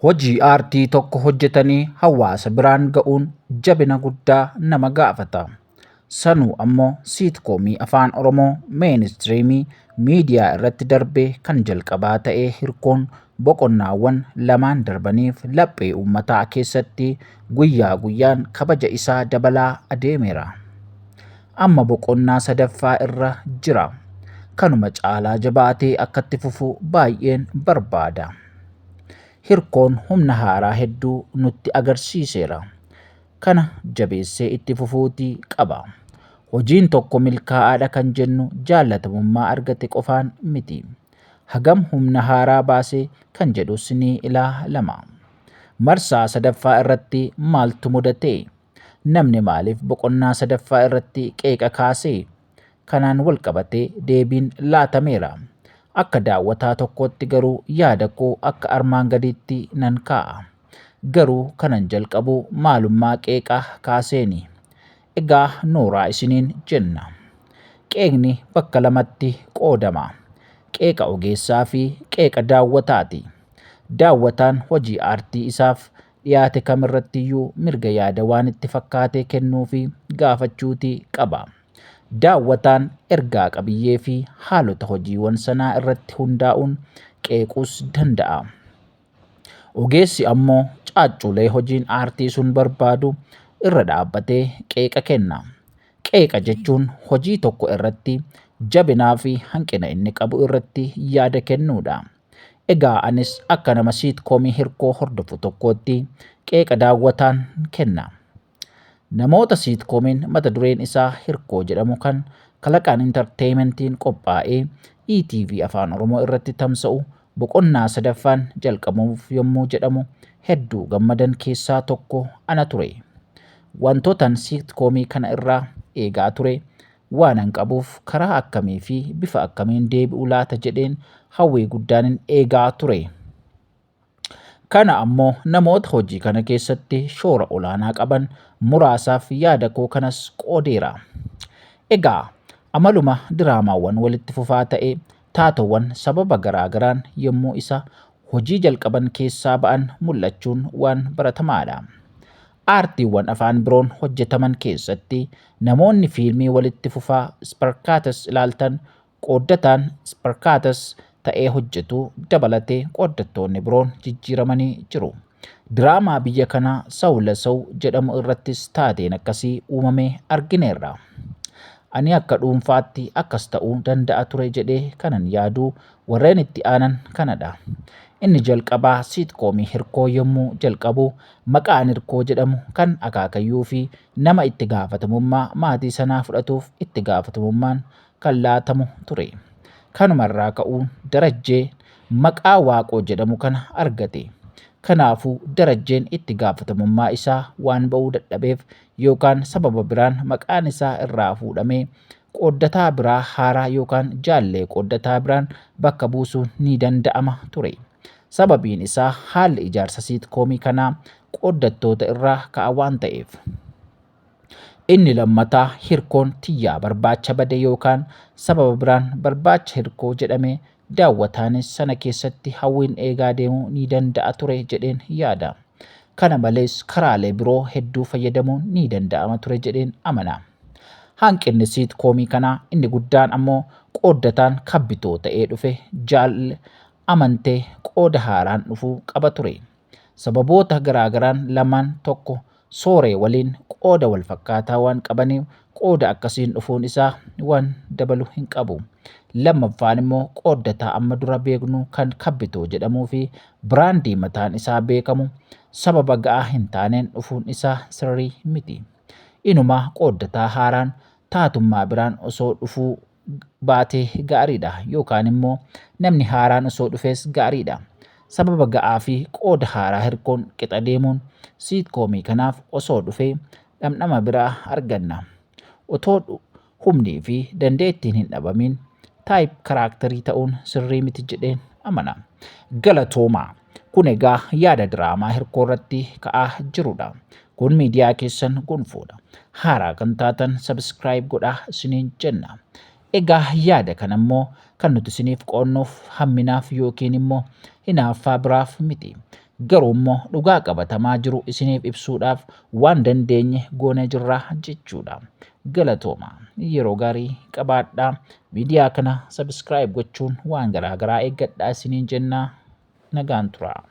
Hojii aartii tokko hojjetanii hawaasa biraan ga'uun jabina guddaa nama gaafata. Sanuu ammoo siitkoomii afaan Oromoo meenistiriimii miidiyaa irratti darbee kan jalqabaa ta'ee hirkoon boqonnaawwan lamaan darbaniif laphee uummataa keessatti guyyaa guyyaan kabaja isaa dabalaa adeemeera. Amma boqonnaa sadaffaa irra jira. Kanuma caalaa jabaatee akka itti fufu baay'een barbaada. Hirkoon humna haaraa hedduu nutti agarsiiseera. Kana jabeessee itti fufuutii qaba. Hojiin tokko milkaa'aadha kan jennu jaallatamummaa argate qofaan miti. Hagam humna haaraa baasee kan jedhus ni ilaalama. Marsaa sadaffaa irratti maaltu mudate? Namni maaliif boqonnaa sadaffaa irratti qeeqa kaasee? Kanaan wal qabatee deebiin laatameera. Akka daawwataa tokkotti garuu yaada koo akka armaan gadiitti nan kaa'a. Garuu kanan jalqabu maalummaa qeeqaa kaaseeni. Egaa nooraa isiniin jenna. Qeeqni bakka lamatti qoodama. Qeeqa ogeessaa fi qeeqa daawwataati. Daawwataan hojii aartii isaaf dhiyaate kamirrattiyyuu mirga yaada waan itti fakkaate kennuu fi gaafachuutii qaba. Daawwataan ergaa qabiyyee fi haalota hojiiwwan sanaa irratti hundaa'uun qeequus danda'a. Ogeessi ammoo caacculee hojiin aartii sun barbaadu irra dhaabbatee qeeqa kenna. Qeeqa jechuun hojii tokko irratti jabinaa fi hanqina inni qabu irratti yaada kennuudha. Egaa anis akka nama siitkoomii hirkoo hordofu tokkootti qeeqa daawwataan kenna. Namoota siitkoomiin mata dureen isaa hirkoo jedhamu kan kalaqaan intarteementiin qophaa'ee ETV afaan Oromoo irratti tamsa'u boqonnaa sadaffaan jalqabuuf yommuu jedhamu hedduu gammadan keessaa tokko ana ture. Wantootan siitkoomii kana irraa eegaa ture waanan qabuuf karaa akkamii fi bifa akkamiin deebi'u laata jedheen hawwii guddaanin eegaa ture. Kana ammoo namoota hojii kana keessatti shoora olaanaa qaban muraasaaf yaada koo kanas qoodeera. Egaa amaluma diraamaawwan walitti fufaa ta'e taatowwan sababa garaagaraan yommuu isa hojii jalqaban keessaa ba'an mul'achuun waan baratamaadha. Aartiiwwan afaan biroon hojjetaman keessatti namoonni fiilmii walitti fufaa sparkaatas ilaaltan qooddataan sparkaatas ta'ee hojjetu dabalatee qooddattoonni biroon jijjiiramanii jiru. Diraamaa biyya kanaa Sawla Saw jedhamu irrattis taateen akkasii uumamee argineerra. Ani akka dhuunfaatti akkas ta'uu danda'a ture jedhee kanan yaaduu warreen itti aanan kanadha. Inni jalqabaa siitkoomii hirkoo yommuu jalqabu maqaan hirkoo jedhamu kan akaakayyuu fi nama itti gaafatamummaa maatii sanaa fudhatuuf itti gaafatamummaan kan laatamu ture. Kanumarraa ka'uun Darajjee maqaa Waaqoo jedhamu kana argate. Kanaafuu Darajjeen itti gaafatamummaa isaa waan ba'uu dadhabeef yookaan sababa biraan maqaan isaa irraa fuudhamee qooddataa biraa haaraa yookaan jaallee qooddataa biraan bakka buusuun ni danda'ama ture. Sababiin isaa haalli ijaarsa siitkoomii kanaa qooddattoota irraa ka'a waan ta'eef. Inni lammataa hirkoon tiyyaa barbaacha bade yookaan sababa biraan barbaacha hirkoo jedhamee daawwataanis sana keessatti hawwiin eegaa deemuu ni danda'a ture jedheen yaada. Kana malees karaalee biroo hedduu fayyadamuun ni danda'ama ture jedheen amana. Hanqinni siitkoomii kanaa inni guddaan ammoo qooddataan kabbitoo ta'ee dhufe jaalle amantee qooda haaraan dhufuu qaba ture. Sababoota garaagaraan lamaan tokko sooree waliin qooda wal fakkaataa waan qabaniif qooda akkasiin dhufuun isaa waan dabalu hin qabu. Lammaffaan immoo qooddataa amma dura beeknu kan kabbitoo jedhamuu fi biraandii mataan isaa beekamu sababa ga'aa hin taaneen dhufuun isaa sirrii miti. Inumaa qooddataa haaraan taatummaa biraan osoo dhufuu baatee gaariidha yookaan immoo namni haaraan osoo dhufees gaariidha. Sababa ga'aa fi qooda haaraa hirkoon qixa deemuun siitkoomii kanaaf osoo dhufee dhamdhama biraa arganna. Otoo humnii fi dandeettiin hin dhabamin taayip karaakterii ta'uun sirrii miti jedheen amana. Galatoomaa. Kun egaa yaada diraamaa hirkoo irratti ka'aa jirudha. Kun miidiyaa keessan gonfoodha. Haaraa kan taatan sabskiraayib godhaa isiniin jenna. Egaa yaada kanammoo kan nuti isiniif qoonnuuf hamminaaf yookiin immoo hinaaffaa biraaf miti. Garuu immoo dhugaa qabatamaa jiru isiniif ibsuudhaaf waan dandeenye goonee jirra jechuudha. Galatooma. Yeroo gaarii qabaadhaa. Miidiyaa kana subscribe gochuun waan garaa garaa eeggadhaa isiniin jenna. Nagaan turaa.